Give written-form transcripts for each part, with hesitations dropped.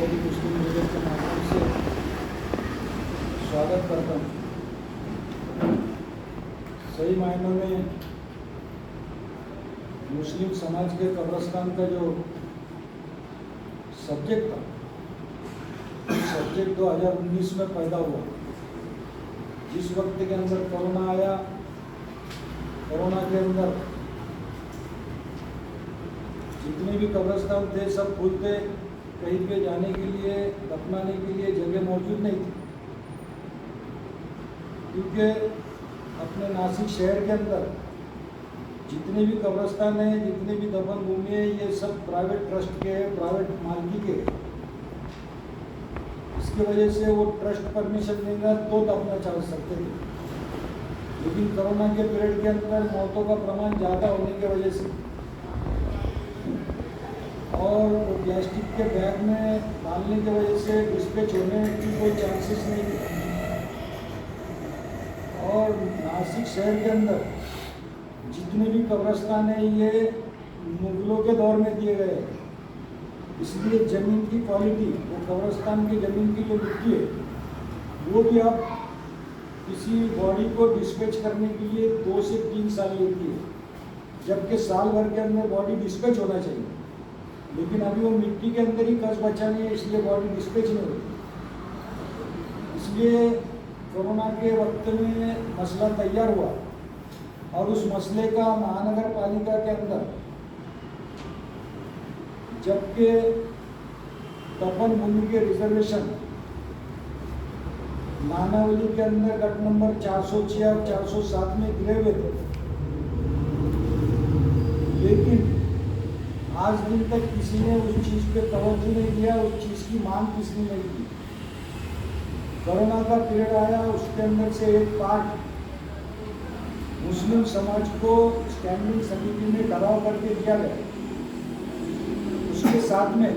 सभी मुस्लिम लीडर के माध्यम से स्वागत करता हूँ। सही मायनों में मुस्लिम समाज के कब्रिस्तान का जो सब्जेक्ट था, सब्जेक्ट 2019 में पैदा हुआ। जिस वक्त के अंदर कोरोना आया, कोरोना के अंदर जितने भी कब्रिस्तान थे सब फुल थे। कहीं पे जाने के लिए, दफनाने के लिए जगह मौजूद नहीं थी, क्योंकि अपने नासिक शहर के अंदर जितने भी कब्रिस्तान हैं, जितने भी दफन भूमि है, ये सब प्राइवेट ट्रस्ट के हैं, प्राइवेट मालिकी के। इसकी वजह से वो ट्रस्ट परमिशन देगा तो दफना चल सकते थे, लेकिन कोरोना के पीरियड के अंदर मौतों का प्रमाण ज़्यादा होने की वजह से और वो प्लास्टिक के बैग में डालने की वजह से डिस्पैच होने की कोई चांसेस नहीं थे। और नासिक शहर के अंदर जितने भी कब्रिस्तान हैं ये मुगलों के दौर में दिए गए हैं, इसलिए ज़मीन की क्वालिटी, वो कब्रिस्तान की ज़मीन की जो मिट्टी है वो भी आप किसी बॉडी को डिस्पैच करने के लिए 2 से 3 साल लेती है, जबकि साल भर के अंदर बॉडी डिस्पैच होना चाहिए। लेकिन अभी वो मिट्टी के अंदर ही कस बचा नहीं है, इसलिए बॉडी डिस्पैच नहीं होती। इसलिए कोरोना के वक्त में मसला तैयार हुआ और उस मसले का महानगर पालिका के अंदर, जबकि दफन भूमि के रिजर्वेशन नानावली के अंदर गट नंबर 406 और 407 में गिरे हुए थे, लेकिन आज दिन तक किसी ने उस चीज़ पे तवज्जो नहीं दिया, उस चीज़ की मांग किसी ने नहीं की। कोरोना का पीरियड आया, उसके अंदर से एक पार्ट मुस्लिम समाज को स्टैंडिंग समिति में ठहराव करके दिया गया। उसके साथ में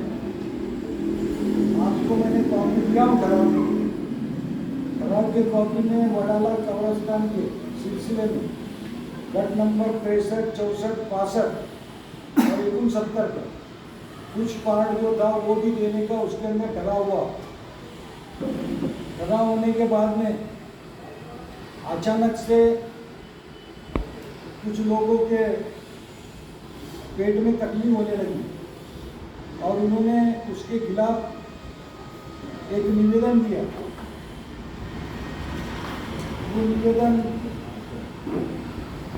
आपको मैंने कॉपी दिया हूँ ठहराव के कॉपी में वडाला कब्रिस्तान के सिलसिले में गट नंबर 63, 64, 65 और 69 का कुछ पार्ट जो था वो भी देने का उसके अंदर ठहराव हुआ। ठहराव होने के बाद में अचानक से कुछ लोगों के पेट में तकलीफ होने लगी और उन्होंने उसके खिलाफ एक निवेदन दिया। वो निवेदन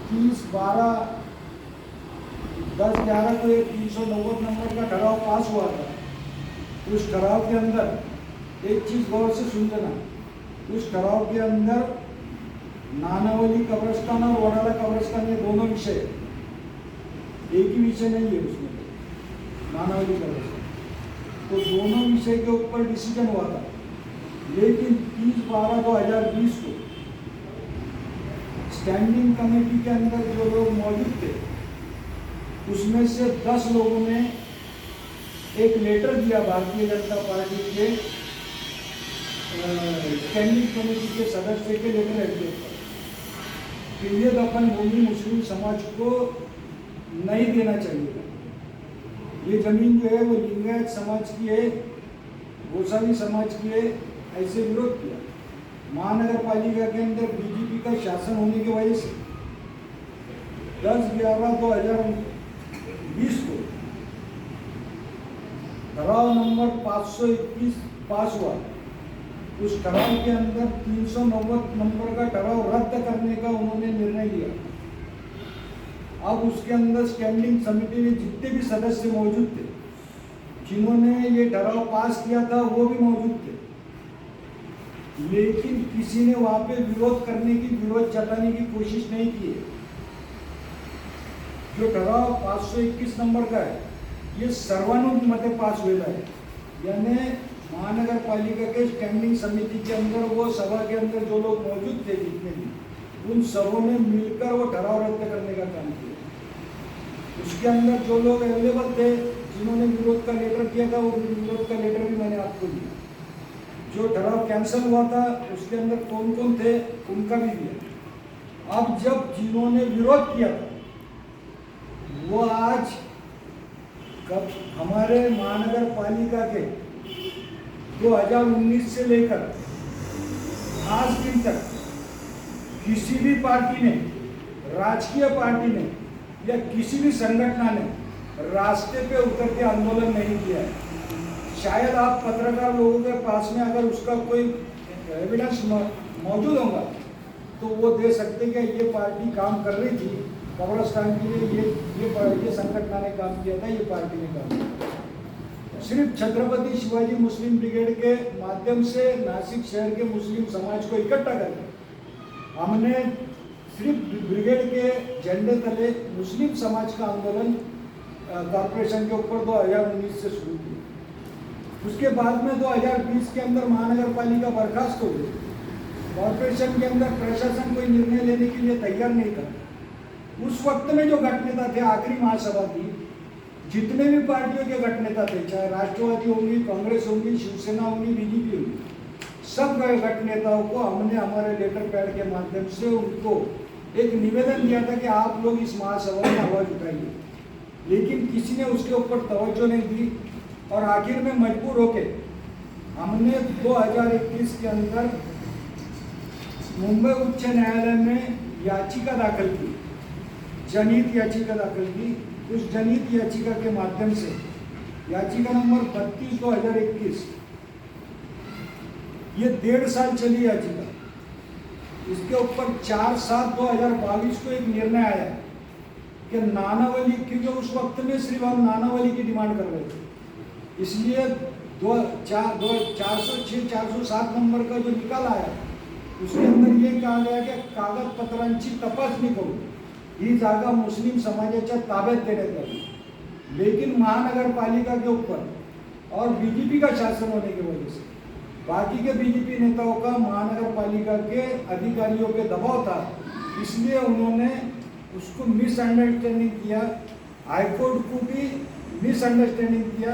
30/12/10/11 को एक 390 नंबर का ठहराव पास हुआ था। उस ठहराव के अंदर एक चीज़ गौर से सुन लेना, उस ठहराव के अंदर नानावली कब्रिस्तान और वडाला कब्रिस्तान ये दोनों विषय, एक ही विषय नहीं है उसमें, नानावली कब्रिस्तान, तो दोनों विषय के ऊपर डिसीजन हुआ था। लेकिन 30/12/2020 को स्टैंडिंग कमेटी के अंदर जो लोग मौजूद थे उसमें से 10 लोगों ने एक लेटर दिया भारतीय जनता पार्टी के स्टैंडिंग कमेटी के सदस्य के लेटर हेड के ऊपर कि ये दफन भूमि मुस्लिम समाज को नहीं देना चाहिए। ये जमीन जो है वो लिंगायत समाज की है, गोसावी समाज की है, ऐसे विरोध किया। महानगर पालिका के अंदर बीजेपी का शासन होने की वजह से 10/11/2020 को ठहराव नंबर 521 पास हुआ। उस ठहराव के अंदर 390 नंबर का ठहराव रद्द करने का उन्होंने निर्णय लिया। अब उसके अंदर स्टैंडिंग समिति में जितने भी सदस्य मौजूद थे, जिन्होंने ये ठहराव पास किया था, वो भी मौजूद थे, लेकिन किसी ने वहां पे विरोध करने की, विरोध जताने की कोशिश नहीं की है। जो ठहराव 521 नंबर का है ये सर्वानुमते पास हुआ है, यानी महानगर पालिका के स्टैंडिंग समिति के अंदर, वो सभा के अंदर जो लोग मौजूद थे जितने भी, उन सबों ने मिलकर वो ठहराव रद्द करने का काम किया। उसके अंदर जो लोग अवेलेबल थे, जिन्होंने विरोध का लेटर दिया था, वो विरोध का लेटर भी मैंने आपको दिया। जो ठहराव कैंसिल हुआ था उसके अंदर कौन कौन थे उनका भी दिया। अब जब जिन्होंने विरोध किया था वो आज कब हमारे महानगर पालिका के 2019 से लेकर आज दिन तक किसी भी पार्टी ने, राजकीय पार्टी ने या किसी भी संगठन ने रास्ते पे उतर के आंदोलन नहीं किया है। शायद आप पत्रकार लोगों के पास में अगर उसका कोई एविडेंस मौजूद होगा तो वो दे सकते कि ये पार्टी काम कर रही थी कब्रिस्तान के लिए, ये संगठन ने काम किया था, ये पार्टी ने काम किया। सिर्फ छत्रपति शिवाजी मुस्लिम ब्रिगेड के माध्यम से नासिक शहर के मुस्लिम समाज को इकट्ठा करके हमने सिर्फ ब्रिगेड के झंडे तले मुस्लिम समाज का आंदोलन कॉरपोरेशन के ऊपर 2019 से शुरू किया। उसके बाद में 2020 के अंदर महानगर पालिका बर्खास्त हो गई। कॉरपोरेशन के अंदर प्रशासन कोई निर्णय लेने के लिए तैयार नहीं था। उस वक्त में जो गठनेता थे, आखिरी महासभा थी, जितने भी पार्टियों के गठनेता थे, चाहे राष्ट्रवादी होंगी, कांग्रेस होंगी, शिवसेना होंगी, बीजेपी होंगी, सब गठनेताओं को हमने हमारे लेटर पैड के माध्यम से उनको एक निवेदन दिया था कि आप लोग इस महासभा में आवाज उठाइए, लेकिन किसी ने उसके ऊपर तवज्जो नहीं दी और आखिर में मजबूर होके हमने 2021 के अंदर मुंबई उच्च न्यायालय में याचिका दाखिल की, जनहित याचिका दाखिल की। उस जनहित याचिका के माध्यम से याचिका नंबर 32/2021, ये 1.5 साल चली याचिका। इसके ऊपर 4/7/2022 को एक निर्णय आया कि नानावली, क्योंकि उस वक्त में सिर्फ हम नानावली की डिमांड कर रहे थे, इसलिए 406 407 नंबर का जो निकाल आया उसके अंदर ये कहा गया कि कागदपत्रांची तपासणी करून ही जागा मुस्लिम समाजाच्या ताब्यात देण्यात आली। लेकिन महानगरपालिका के ऊपर और बीजेपी का शासन होने की वजह से बाकी के बीजेपी नेताओं का महानगरपालिका के अधिकारियों पे दबाव था, इसलिए उन्होंने उसको मिसअंडरस्टैंडिंग किया, हाईकोर्ट को भी मिसअंडरस्टैंडिंग किया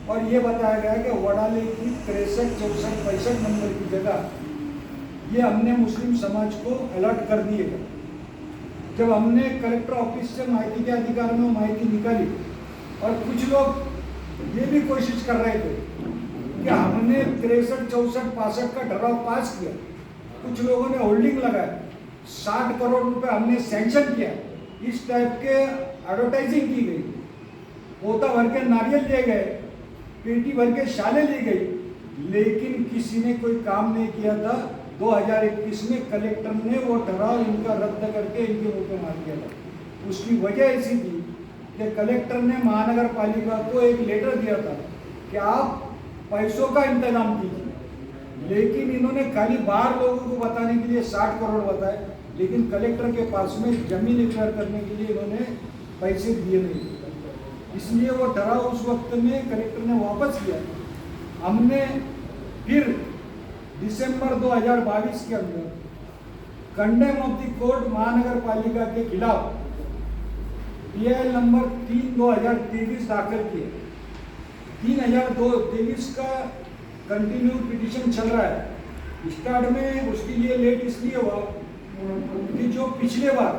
और ये बताया गया कि वडाले की 63, 64, 65 नंबर की जगह ये हमने मुस्लिम समाज को अलर्ट कर दिए। जब हमने कलेक्टर ऑफिस से माहिती के अधिकार में माहिती निकाली और कुछ लोग ये भी कोशिश कर रहे थे कि हमने 63, 64, 65 का ठहराव पास किया, कुछ लोगों ने होल्डिंग लगाया, 60 करोड़ रुपए हमने सैंक्शन किया, इस टाइप के एडवर्टाइजिंग की गई, पोता भर के नारियल लिए गए, पेटी भर के शालें ली गई, लेकिन किसी ने कोई काम नहीं किया था। 2021 में कलेक्टर ने वो ठहराव इनका रद्द करके इनके मुंह पे मार दिया था। उसकी वजह ऐसी थी कि कलेक्टर ने महानगर पालिका को एक लेटर दिया था कि आप पैसों का इंतजाम कीजिए, लेकिन इन्होंने खाली बाहर लोगों को बताने के लिए 60 करोड़ बताए, लेकिन कलेक्टर के पास में जमीन एक्वायर करने के लिए इन्होंने पैसे दिए नहीं। इसलिए वो ठहराव उस वक्त में कलेक्टर ने वापस किया। हमने फिर दिसंबर 2022 के अंदर कंडेम ऑफ द कोर्ट महानगर पालिका के खिलाफ PIL नंबर 3/2023 दाखिल किए। 3/2023 का कंटिन्यू पिटीशन चल रहा है। स्टार्ट में उसके लिए लेट इसलिए हुआ कि जो पिछले बार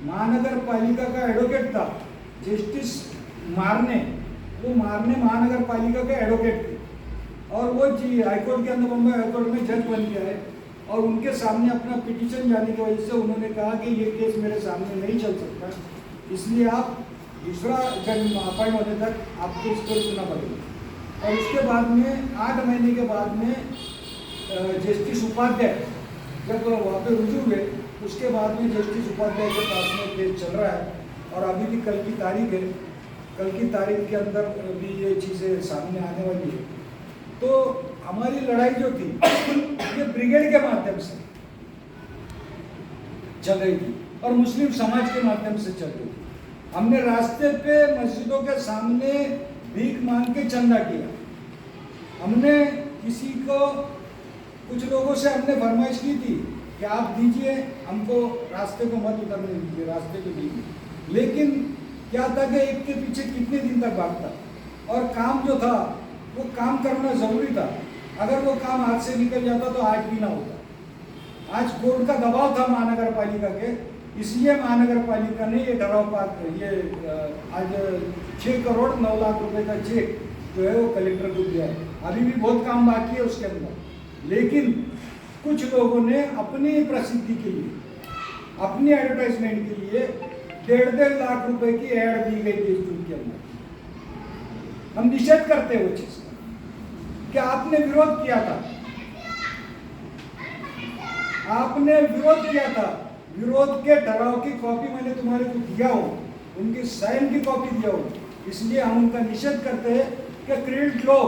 महानगर पालिका का एडवोकेट था जस्टिस मारने, वो मारने महानगर पालिका के एडवोकेट थे और वो जी हाईकोर्ट के अंदर, मुंबई हाईकोर्ट में जज बन गया है और उनके सामने अपना पिटीशन जाने की वजह से उन्होंने कहा कि ये केस मेरे सामने नहीं चल सकता, इसलिए आप दूसरा जज अपॉइंट होने तक आपको इसको सुनना पड़ेगा। और उसके बाद में 8 महीने के बाद में जस्टिस उपाध्याय जब वहाँ पे रुजू हुए, उसके बाद में जस्टिस उपाध्याय के पास में केस चल रहा है और अभी भी कल की तारीख है, कल की तारीख के अंदर भी ये चीज़ें सामने आने वाली है। तो हमारी लड़ाई जो थी ये ब्रिगेड के माध्यम से चल रही थी और मुस्लिम समाज के माध्यम से चल रही थी। हमने रास्ते पे मस्जिदों के सामने भीख मांग के चंदा किया। हमने किसी को, कुछ लोगों से हमने फरमाइश की थी कि आप दीजिए, हमको रास्ते को मत उतरने दीजिए, रास्ते पे दीजिए। लेकिन क्या था कि एक के पीछे कितने दिन तक भागता और काम जो था वो काम करना जरूरी था। अगर वो काम हाथ से निकल जाता तो आज भी ना होता। आज कोर्ट का दबाव था महानगर पालिका के, इसलिए महानगर पालिका ने ये ठहराव पास, ये आज 6 करोड़ 9 लाख रुपए का चेक जो है वो कलेक्टर को दिया है। अभी भी बहुत काम बाकी है उसके अंदर, लेकिन कुछ लोगों ने अपनी प्रसिद्धि के लिए, अपनी एडवर्टाइजमेंट के लिए 1.5 लाख रुपए की एड दी गई देशदूत के अंदर। हम निषेध करते हैं वो चीज का कि आपने विरोध किया था, आपने विरोध किया था। विरोध के ठराव की कॉपी मैंने तुम्हारे को दिया हो, उनकी साइन की कॉपी दिया हो, इसलिए हम उनका निषेध करते हैं कि क्रेडिट लो।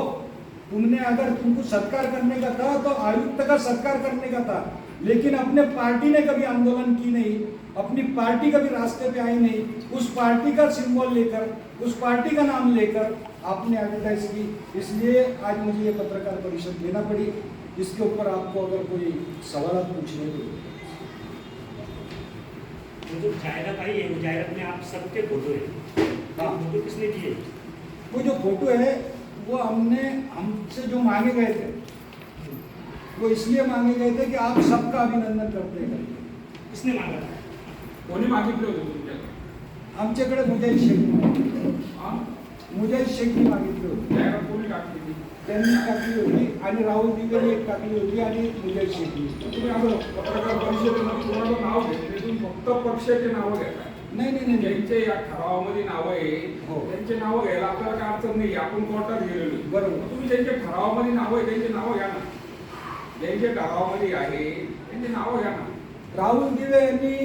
तुमने अगर तुमको सत्कार करने का था तो आयुक्त का सत्कार करने का था, लेकिन अपने पार्टी ने कभी आंदोलन की नहीं, अपनी पार्टी कभी रास्ते पे आई नहीं, उस पार्टी का सिंबल लेकर, उस पार्टी का नाम लेकर आपने एडवर्टाइज की। इसलिए आज मुझे ये पत्रकार परिषद लेना पड़ी। इसके ऊपर आपको अगर कोई सवाल पूछने तो जो जाहिरात आई है, वो जाहिरात में आप सबके फोटो है। हाँ। फोटो किसने दिए? वो जो फोटो है वो हमसे जो मांगे गए थे, वो इसलिए मांगे गए थे कि आप सबका अभिनंदन करते हैं। किसने मांगा था? कोणी मागितले होते तुमच्याकडे? आमच्याकडे मुजाहिद शेख, हा? मुजाहिद शेखनी मागितले होते, जाहिरात कोणी टाकली ती? त्यांनी टाकली होती आणि राहुल दिवेने एक टाकली होती आणि मुजाहिद शेखनी. तुम्ही असं पत्रकार परिषदेमध्ये कोणाचं नाव घेतले, तुम्ही फक्त पक्षाचे नावं घेताय. नाही नाही नाही नाही. ज्यांचे या ठरावामध्ये नावं आहे हो. त्यांचे नावं घ्यायला आपल्याला काय अडचण नाही. आपण कोर्टात गेलेलो. बरोबर. तुम्ही ज्यांच्या ठरावामध्ये नावं आहे त्यांचे नावं घ्या ना. ज्यांच्या ठरावामध्ये आहे त्यांचे नावं घ्या ना. राहुल दिवे यांनी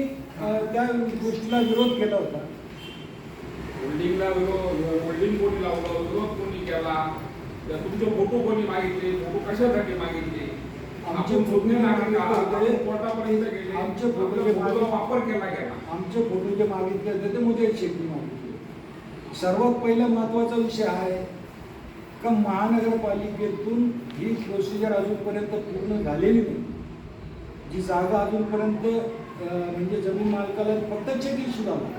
त्या गोष्टीला विरोध केला होता. होल्डिंगला होल्डिंग कोणी लावलं, विरोध कोणी केला, तर तुमचे फोटो कोणी मागितले, फोटो कशासाठी मागितले, आमचे आपण फोटो फोटो मागितले होते. कोर्टापर्यंत गेले, आमचे फोटो आपल्या जे फोटोचा वापर केला गेला. आमचे फोटो जे मागितले होते ते मुजाहिद शेखनी मागितले. सर्वात पहिला महत्त्वाचा विषय आहे का महानगरपालिकेतून ही प्रोसिजर अजूनपर्यंत पूर्ण झालेली नाही. जी जागा अजूनपर्यंत म्हणजे जमीन मालकाला फक्त चेक इश्यू झाला,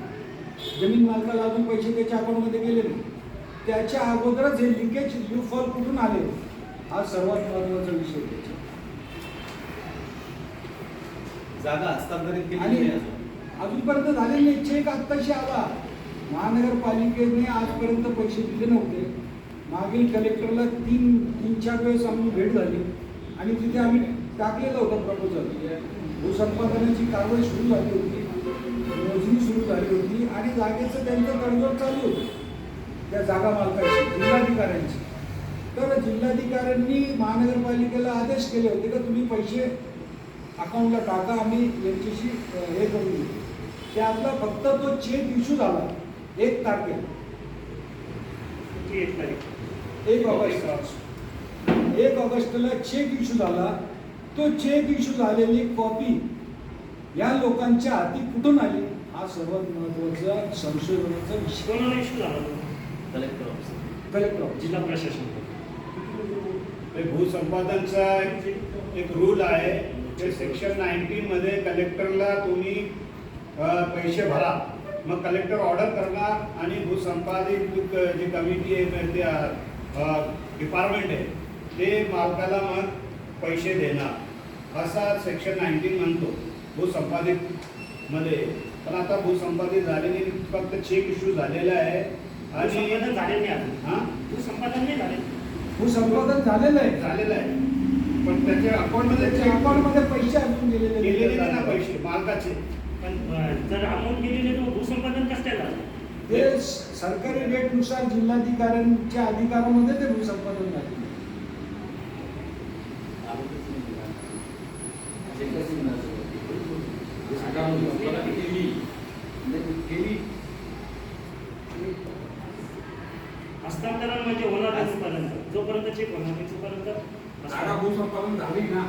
जमीन मालकाला अजून पैसे त्याच्या अकाउंटमध्ये गेले नाही. त्याच्या अगोदरच हे लिकेज यू फॉल कुठून आले, हा सर्वात महत्त्वाचा विषय त्याचा. जागा हस्तांतरित केली आणि नाही अजून. अजूनपर्यंत झालेली नाही. चेक आत्ताशी आला. महानगरपालिकेने आजपर्यंत पैसे दिले नव्हते. मागील कलेक्टरला तीन चार वेळेस आम्ही भेट झाली आणि तिथे आम्ही टाकलेलं होतं प्रपोजल. भूसंपादनाची कारवाई सुरू झाली होती, मोजणी सुरू झाली होती आणि जागेचं त्यांचं तडजोड चालू होती त्या जागा मालकाची, जिल्हाधिकाऱ्यांची. तर जिल्हाधिकाऱ्यांनी महानगरपालिकेला आदेश केले होते की तुम्ही पैसे अकाउंटला टाका, आम्ही यांच्याशी हे करून देऊ. त्यातला फक्त तो चेक इश्यू झाला 1 तारखेला, 1 तारीख, 1 ऑगस्टला चेक इश्यू झाला. तो चेक इश्यू झालेली कॉपी या लोकांच्या हाती कुठून आली, हा सर्वात महत्त्वाचा संशोधनाचा विषय. कोणाला इश्यू झाला तो? Collector office. Collector office. जिल्हा प्रशासन. भूसंपादनचा एक रूल आहे ते सेक्शन 19 मध्ये कलेक्टरला तुम्ही पैसे भरा, मग कलेक्टर ऑर्डर करणार आणि भूसंपादित जी कमिटी आहे ते डिपार्टमेंट आहे ते मालकाला मग पैसे देणार, असा सेक्शन 19 म्हणतो भूसंपादित मध्ये. पण आता भूसंपादित झालेली फक्त चेक इश्यू झालेला आहे आणि भूसंपादन झालेलं नाही अजून. हां भूसंपादन नाही झाले. भूसंपादन झालेलं आहे, झालेलं आहे, पण त्याच्या अकाउंटमध्ये त्याच्या अकाउंटमध्ये पैसे अजून गेलेले गेलेले नाही ना पैसे मालकाचे. पण जर अमाऊंट गेलेली तर भूसंपादन कसं काय झालं? ते सरकारी रेटनुसार जिल्हाधिकाऱ्यांच्या अधिकारामध्ये ते भूसंपादन झाले. हस्तांतरण म्हणजे होणार नाही तोपर्यंत, जोपर्यंत चेक होणार नाही तोपर्यंत जागा भूसंपादन झाली ना.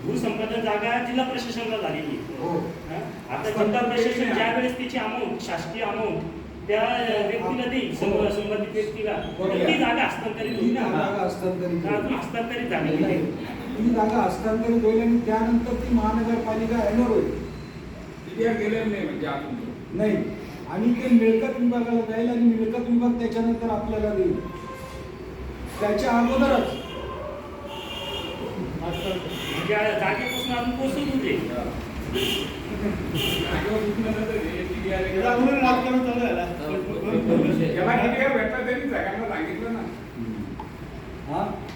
भूसंपादन जागा जिल्हा प्रशासनाला झालेली आहे. हो. हा? आता जिल्हा प्रशासन ज्या वेळेस तिची अमाऊंट, शासकीय अमाऊंट त्या व्यक्तीला देईल, संबंधित व्यक्तीला, तर ती जागा हस्तांतरित ती होईल ना. जागा हस्तांतरित अजून होईल. हस्तांतरित झालेली नाही. ती जागा हस्तांतरित होईल आणि त्यानंतर ती महानगरपालिका हँडओव्हर होईल. तिथे गेलेलं नाही म्हणजे अजून तो. नाही, आणि ते मिळकत विभागाला जाईल आणि मिळकत विभाग त्याच्यानंतर आपल्याला देईल. त्याच्या अगोदरच म्हणजे जागेपासून अजून पोहोचून दे. जागेवर उठल्यानंतर हे ती घ्यायला त्याला अजून राजकारण चालू आहे ना. गेला. याला किती काय भेटला त्यांनी सगळ्यांना सांगितलं ना. हाँ